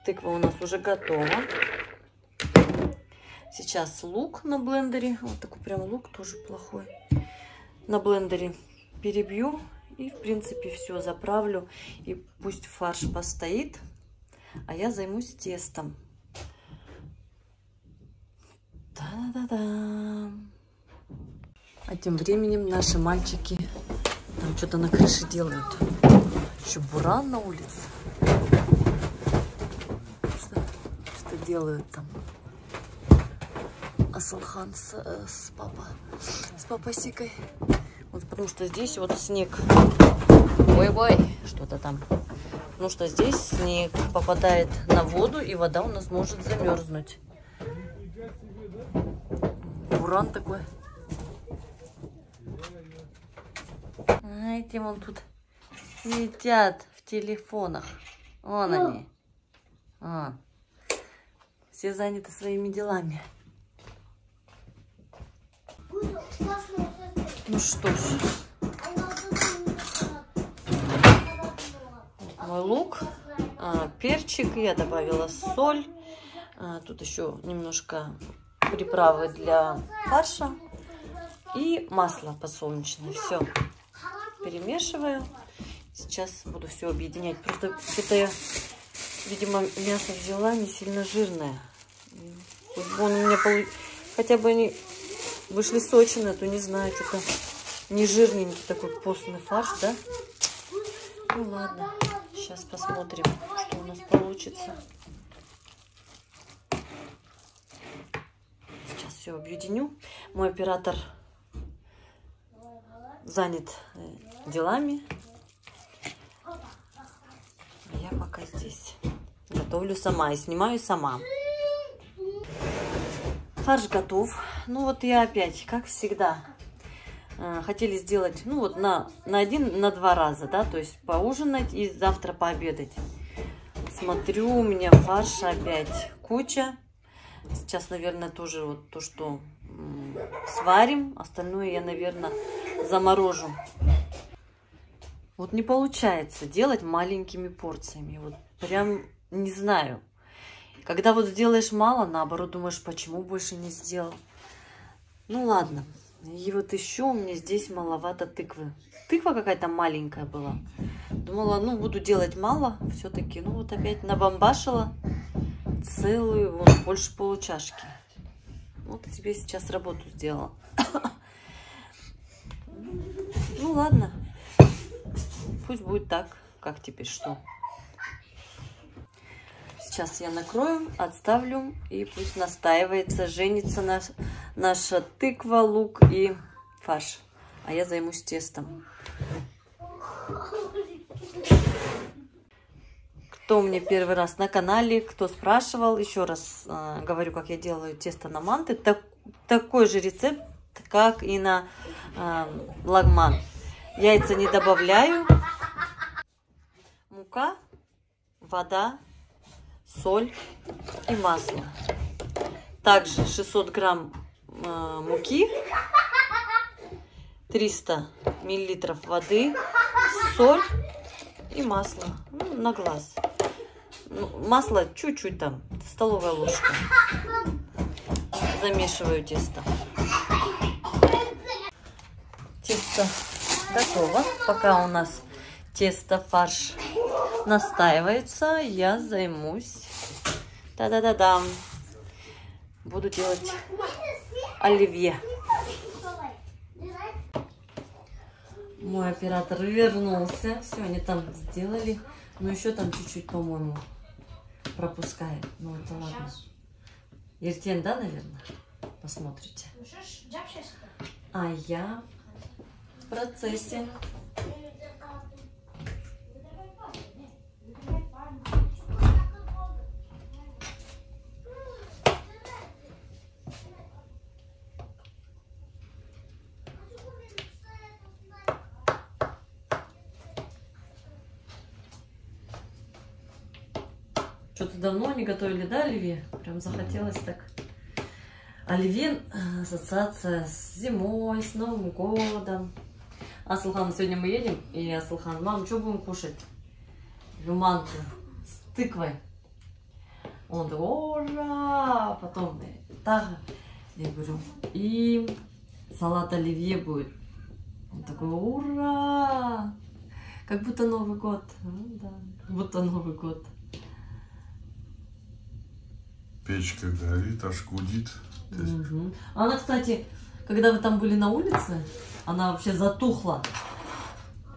Тыква у нас уже готова. Сейчас лук на блендере. Вот такой прям лук, тоже плохой. На блендере перебью. И, в принципе, все заправлю. И пусть фарш постоит. А я займусь тестом. Та-да-да-да. А тем временем наши мальчики там что-то на крыше делают. Еще буран на улице. Что делают там? Асылхан с папой Сикой. Вот потому что здесь вот снег. Ой-ой, что-то там. Потому что здесь снег попадает на воду, и вода у нас может замерзнуть. Буран такой. А эти вон тут сидят в телефонах. Вон они. Все заняты своими делами. Ну что ж. Мой лук, перчик, я добавила соль. Тут еще немножко приправы для фарша и масло подсолнечное. Все перемешиваю. Сейчас буду все объединять. Просто что-то я, видимо, мясо взяла не сильно жирное. Хоть бы он у меня хотя бы они вышли сочные, то не знаю, что-то не жирненький такой постный фарш, да? Ну ладно, сейчас посмотрим, что у нас получится. Сейчас все объединю. Мой оператор занят делами. Я пока здесь готовлю сама и снимаю сама. Фарш готов. Ну вот я опять, как всегда, хотели сделать, ну вот на 1-2 раза, да, то есть поужинать и завтра пообедать. Смотрю, у меня фарша опять куча. Сейчас, наверное, тоже вот то, что сварим, остальное я, наверное, заморожу. Вот не получается делать маленькими порциями. Вот прям не знаю. Когда вот сделаешь мало, наоборот, думаешь, почему больше не сделал. Ну ладно. И вот еще у меня здесь маловато тыквы. Тыква какая-то маленькая была. Думала, ну, буду делать мало все-таки. Ну, вот опять набамбашила целую, вот, больше получашки. Вот тебе сейчас работу сделала. Ну, ладно. Пусть будет так, как теперь что. Сейчас я накрою, отставлю, и пусть настаивается, женится наша тыква, лук и фарш. А я займусь тестом. Кто у меня первый раз на канале, кто спрашивал, еще раз говорю, как я делаю тесто на манты. Такой же рецепт, как и на лагман. Яйца не добавляю. Мука, вода, соль и масло. Также 600 грамм муки, 300 миллилитров воды, соль и масло, ну, на глаз. Масло чуть-чуть там, столовая ложка. Замешиваю тесто. Тесто готово. Пока у нас тесто, фарш настаивается, я займусь. Та-да-да-дам. Буду делать оливье. Мой оператор вернулся. Все, они там сделали. Но еще там чуть-чуть, по-моему, пропускает. Ну, это ладно. Ертен, да, наверное? Посмотрите. А я в процессе. Что-то давно не готовили, да, оливье? Прям захотелось так. Оливье — ассоциация с зимой, с Новым годом. Асылхан, сегодня мы едем, и Асылхан: мам, что будем кушать? Юманку с тыквой. Он такой, ура! Потом так, я говорю, и салат оливье будет. Он такой, ура! Как будто Новый год. Да, как будто Новый год. Печка горит, аж гудит. Угу. Она, кстати, когда вы там были на улице, она вообще затухла.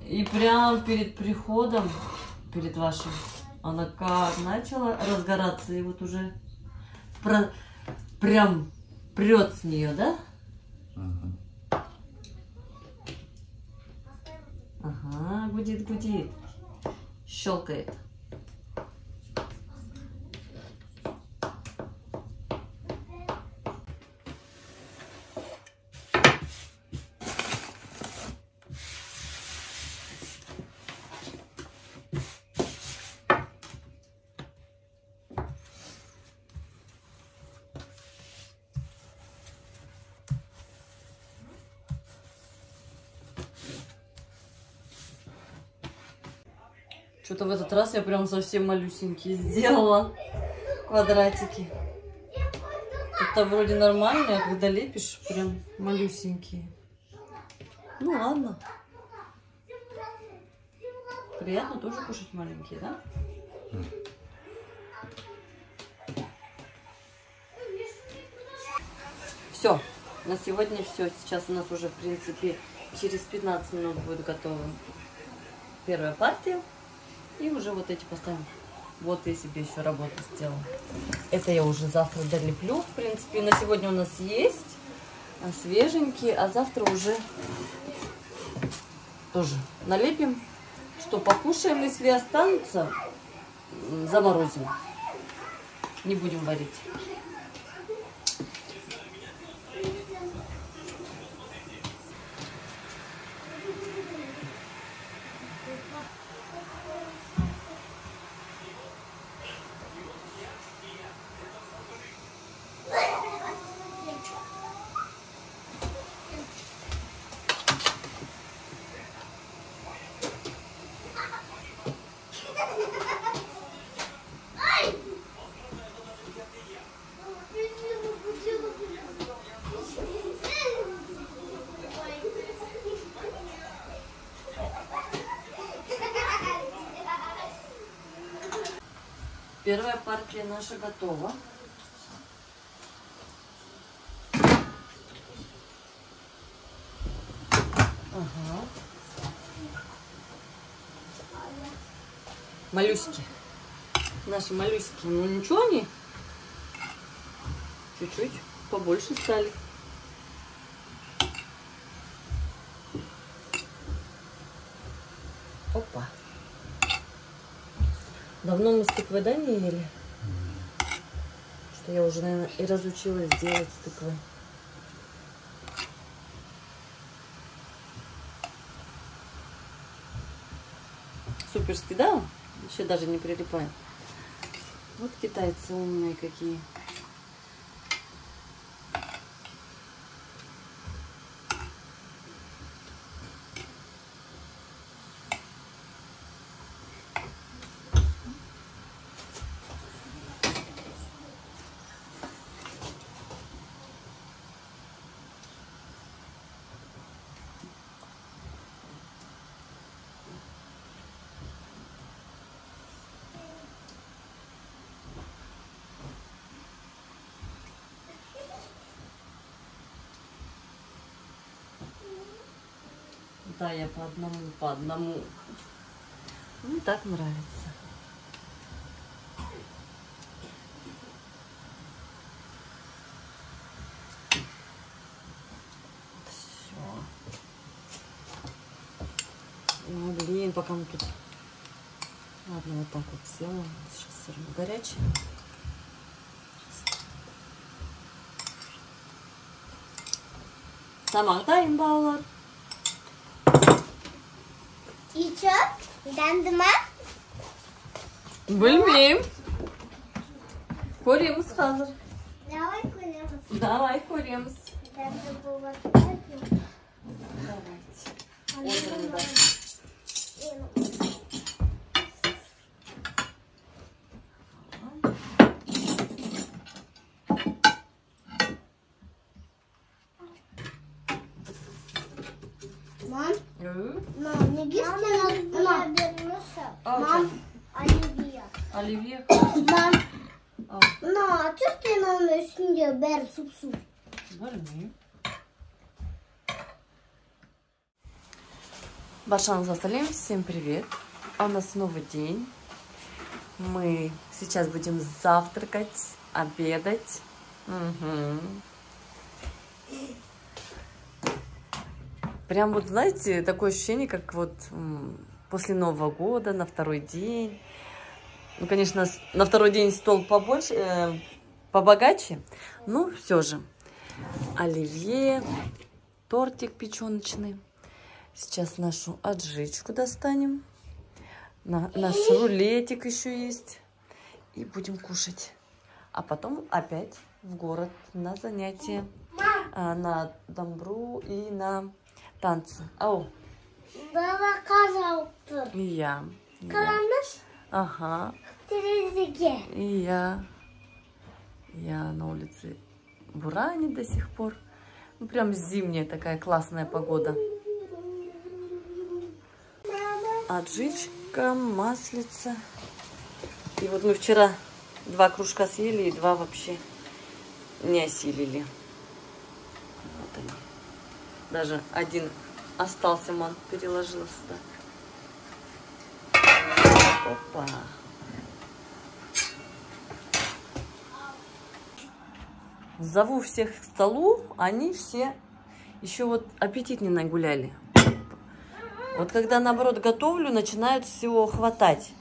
И прям перед приходом, перед вашим, она как начала разгораться, и вот уже прям прет с нее, да? Ага. Ага, гудит, гудит. Щелкает. Что-то в этот раз я прям совсем малюсенькие сделала квадратики. Это вроде нормально, а когда лепишь, прям малюсенькие. Ну ладно. Приятно тоже кушать маленькие, да? Все, на сегодня все. Сейчас у нас уже, в принципе, через 15 минут будет готова первая партия. И уже вот эти поставим. Вот я себе еще работу сделала. Это я уже завтра долеплю. В принципе, на сегодня у нас есть свеженькие, а завтра уже тоже налепим. Что покушаем, если останутся, заморозим. Не будем варить. Первая партия наша готова. Ага. Моллюски. Наши моллюски. Ну ничего они. Чуть-чуть побольше стали. Опа. Давно мы с тыквой, да, не ели? Что я уже, наверное, и разучилась делать с тыквой. Суперский, да? Еще даже не прилипает. Вот китайцы умные какие. Да, я по одному, по одному. Мне так нравится. Все. Ну, блин, пока мы тут... Ладно, вот так вот сделаем. Сейчас все равно горячее. Тамақтайын балалар. И чё? Дандыма? Білмеймін. Көреміз қазір. Давай курим. Давай көреміз. Давайте. Мам, Оливье. оливье. Мам, Aa, no, çöstün onun üstünde ber sup. Барни. Башан Засалим, всем привет! А у нас новый день. Мы сейчас будем завтракать, обедать. Угу. Прям вот, знаете, такое ощущение, как вот после Нового года, на второй день. Ну, конечно, на второй день стол побольше, побогаче, но все же. Оливье, тортик печеночный. Сейчас нашу аджичку достанем. Наш рулетик еще есть. И будем кушать. А потом опять в город на занятия. На домбру и на танцы. Ау. Baba kazaldı. И я. Karanlık. Ага. Терезиге. И я. Я на улице буранит до сих пор. Ну, прям зимняя такая классная погода. Аджичка, маслица. И вот мы вчера 2 кружка съели, и 2 вообще не осилили. Вот они. Даже один остался, мама переложила сюда. Опа. Зову всех к столу, они все еще вот аппетит не нагуляли. Вот когда, наоборот, готовлю, начинают всего хватать.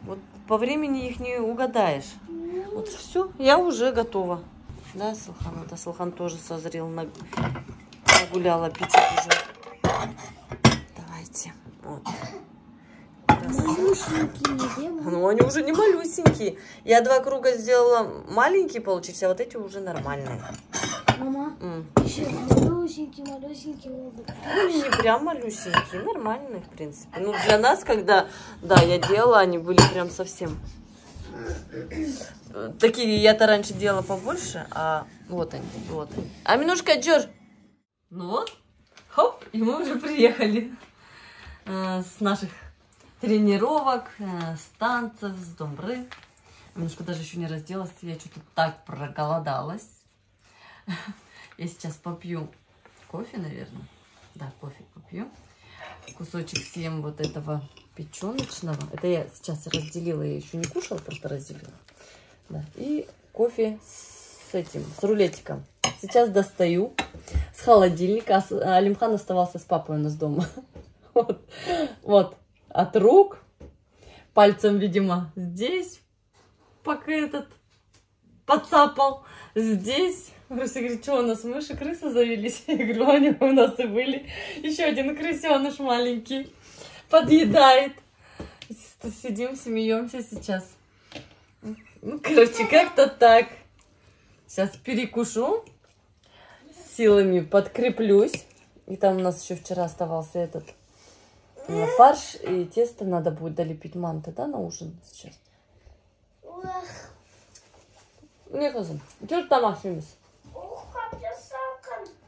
Вот по времени их не угадаешь. Вот все, я уже готова. Да, Силхан? Да, Силхан тоже созрел, нагулял аппетит уже. Давайте. Вот. Малюсенькие, Ну, они уже не малюсенькие. Я 2 круга сделала маленькие, получились, а вот эти уже нормальные. Мама, еще малюсенькие. Ну, не прям малюсенькие, нормальные, в принципе. Ну, для нас, когда, да, я делала, они были прям совсем... Такие я-то раньше делала побольше, а вот они, вот они. Аминушка, Джор! Ну вот, хоп, и мы уже приехали с наших тренировок, с танцев, с домбры. Аминушка даже еще не разделась, я что-то так проголодалась. Я сейчас попью кофе, наверное. Да, кофе попью. Кусочек съем вот этого печеночного. Это я сейчас разделила, я еще не кушала, просто разделила. Да. И кофе с этим, с рулетиком. Сейчас достаю с холодильника. Алимхан оставался с папой у нас дома. Вот. От рук. Пальцем, видимо, здесь. Пока этот подцапал. Здесь. Руся говорит, что у нас мыши, крысы завелись? Я говорю, они у нас и были. Еще один крысеныш маленький. Подъедает. Сидим, смеемся сейчас. Ну, короче, как-то так. Сейчас перекушу. Силами подкреплюсь. И там у нас еще вчера оставался этот фарш. И тесто надо будет долепить манты, да, на ужин сейчас. Не козым. Что там ахимис?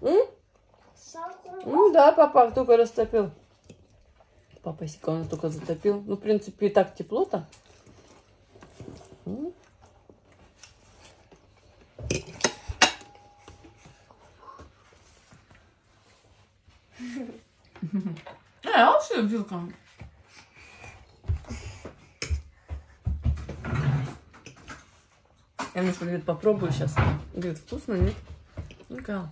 Ну да, папа только растопил. Папа, если он только затопил. Ну, в принципе, и так тепло-то. Я вообще вилком. Я немножко, говорит, попробую сейчас. Говорит, вкусно, нет? Ну-ка.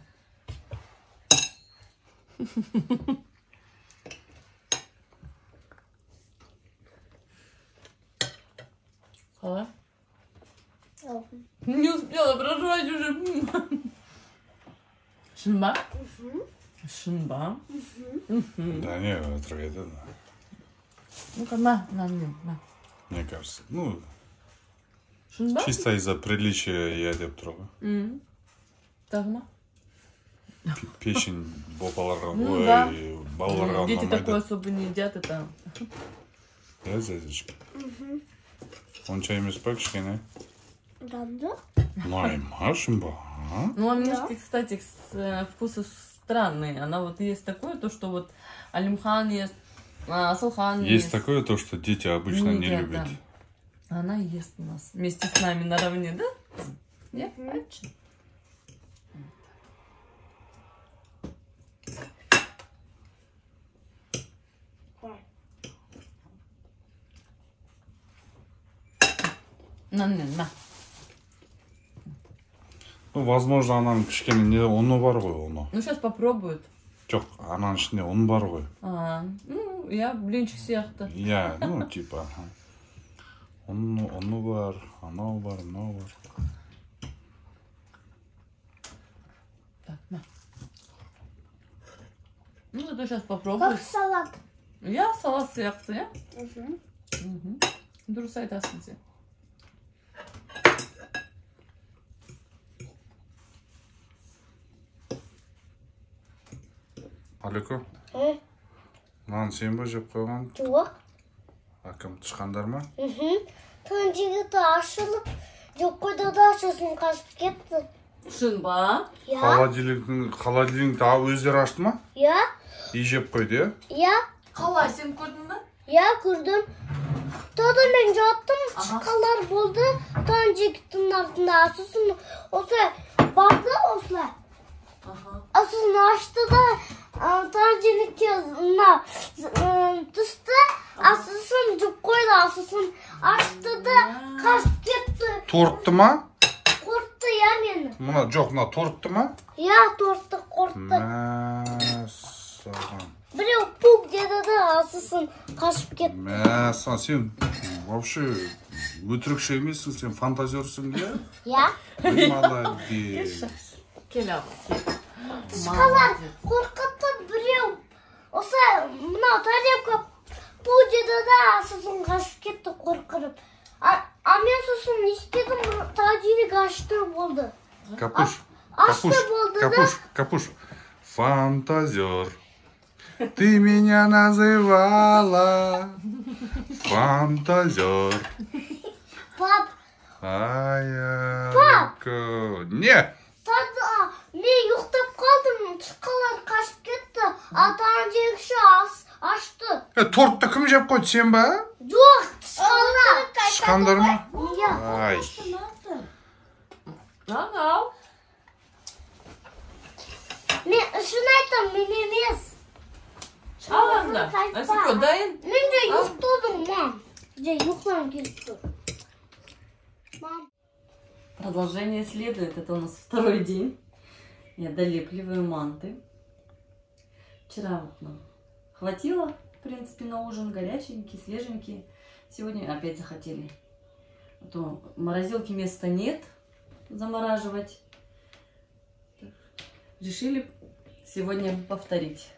Хала? Не успела проживать уже. Шинба? Шинба? Да не, это да. Ну-ка, на. Мне кажется. Ну, Шинба? чисто из-за приличия я это трогаю. Тагма? Печень, Ну да. балларам. Дети такое особо не едят, это... Да, зайчик? Он чаем из пакчики, не? Да. Май, машимба. Ну, а Мишки, кстати, вкусы странные. Она вот ест такое, то, что вот Алимхан ест Асылхан не Есть ест. такое то, что дети обычно не едят, любят. да. Она ест у нас. Вместе с нами наравне, да? Нет? Очень. На. Ну, возможно, ананың кішкене не ұны бар ғой, ұны. Ну, сейчас попробуют. Жоқ, ананың ішінде ұн бар ғой. Ну, я блинчик сияқты. Иә, ну, типа. Ұны бар, анау бар, мынау бар. Так, на. Ну, зато сейчас попробуют. Как салат. Я салат сияқты, я? Угу. Дұрыс айтасың сен. Алеко, нан сен ба жеп қойған? Жоқ. Әкім тышқандар ма? Тон жігіті ашылып, жоқ қойды да ашылсын қашып кетті. Шын ба? Я? Холодильникті өздері ашты ма? Я? И жеп қойды, е? Я? Қалай, сен көрдің ба? Я көрдім. Тоды мен жаттым, шыққалар болды. Тон жігіттің артында асысын. Осылай барды осылай. Асысын ашты да, тон жігітке түсті. Асысын жұп қойды, асысын ашты да қашып кетті. Торытты ма? Қорытты, я мені. Мұна жоқ, мұна торытты ма? Я торты қорытты. Мәссаған. Біреу пук деді да асысын қашып кетті. Мәссаған, сен вообще өтірікші емессің, сен фантазерсің, де? Я? Молодец. Кел ау. Тышқалар қорқытты біреу. Осылай мынау тарелка пу деді да асысын қашып кетті қорқырып. А мен сосын не істедім, тажирик ашты болды. Капуш, Ашты болды да. Капуш. Фантазер. Ты меня называла. Фантазер. Пап, Ай-яй-ка. Не! тада мен ұйықтап қалдым, тышқалар қашып кетті. Тажирикші ашты. Тортты кім жеп қойды, сен ба? Жоқ, тышқалар. Тышқандар ма? Я. Ай. Ау. Мен шын айтам, мен емес. Ал анда. Асеко, дайын. Мен де ұйықтадым, мам. Же ұйықтам кетті. Мам. Продолжение следует. Это у нас второй день. Я долепливаю манты. Вчера вот нам хватило, в принципе, на ужин. Горяченькие, свеженькие. Сегодня опять захотели. А то в морозилке места нет замораживать. Решили сегодня повторить.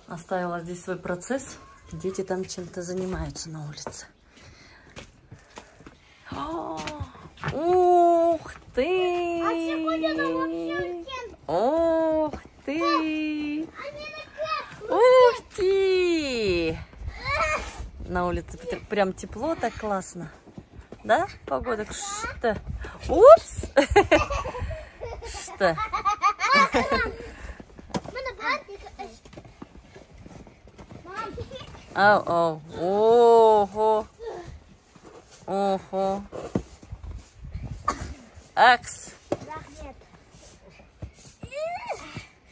Оставила здесь свой процесс. Дети там чем-то занимаются на улице. Ух ты! Ух ты! Ух ты! На улице прям тепло, так классно. Да, погода? Что? Упс! Что? Ау. Ого. Ого. Акс. Рахмет.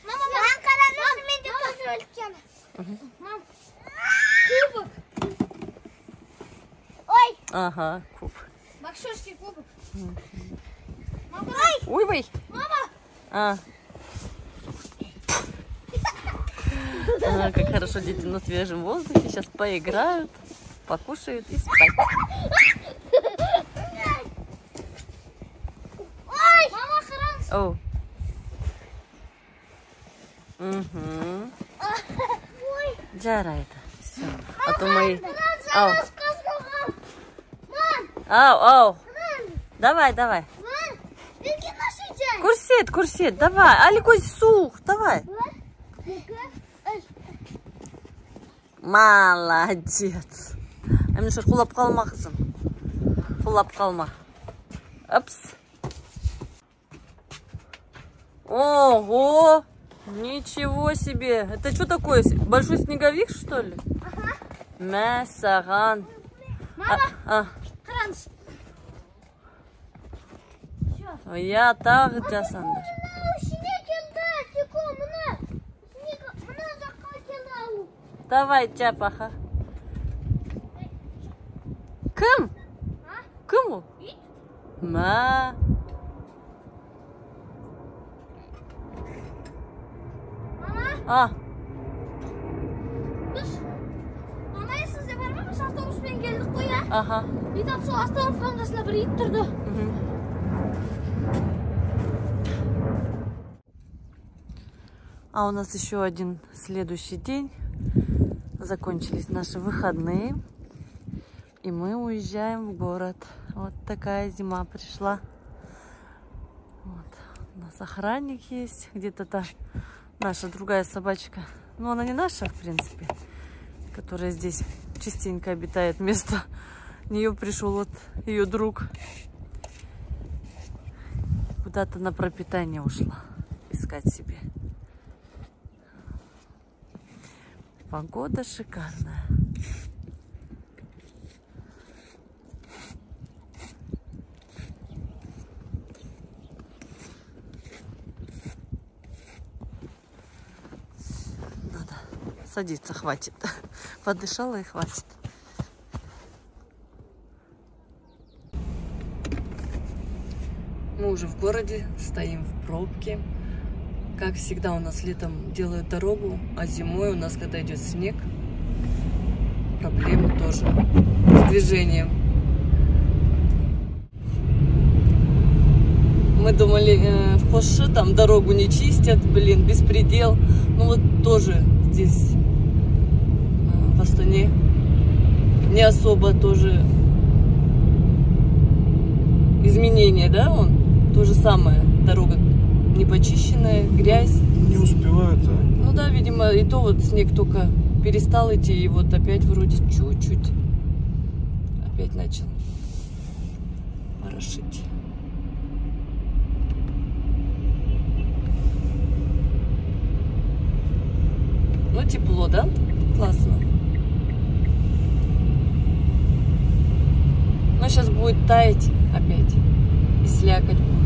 Мама, ben karanlık de koşarken. Мам. Кубок. Ой. Ага, куб. Боксерский кубок. Мама. Ой. Мама. Ага, как хорошо дети на свежем воздухе. Сейчас поиграют, покушают и спать. О. Угу. Жарайды. Все. А то мои... Ау. Ау. Давай. Курсет. Давай. Аликой сух. Давай. Молодец. Аминшар, хулап қалма, қызым. Хулап қалма. Опс. Ого! Ничего себе! Это что такое? Большой снеговик, что ли? Ага. Мәсаған. Мама, Я тағы жасандар. Давай, чапаха. Кім? Кім ол? Мә. Мама? Біз сізде бар ма? Біз автобуспен келдік қой, а? Ага. Итап сол остановканың қасында бір ит тұрды. А у нас еще один следующий день. Закончились наши выходные. И мы уезжаем в город. Вот такая зима пришла. Вот. У нас охранник есть. Где-то та наша другая собачка. Ну, она не наша, в принципе. Которая здесь частенько обитает. Вместо нее пришел вот ее друг. Куда-то на пропитание ушла. Искать себе. Погода шикарная. Надо садиться, хватит. Подышала и хватит. Мы уже в городе, стоим в пробке. Как всегда, у нас летом делают дорогу, а зимой у нас, когда идет снег, проблемы тоже с движением. Мы думали, в Поши там дорогу не чистят, блин, беспредел. Ну вот тоже здесь, в Астане, не особо тоже изменения, да, то же самое, дорога не почищенная, грязь. Не успевают, да? Ну да, видимо, и то вот снег только перестал идти, и вот опять вроде чуть-чуть опять начал порошить. Ну, тепло, да? Классно. Но сейчас будет таять опять, и слякоть будет.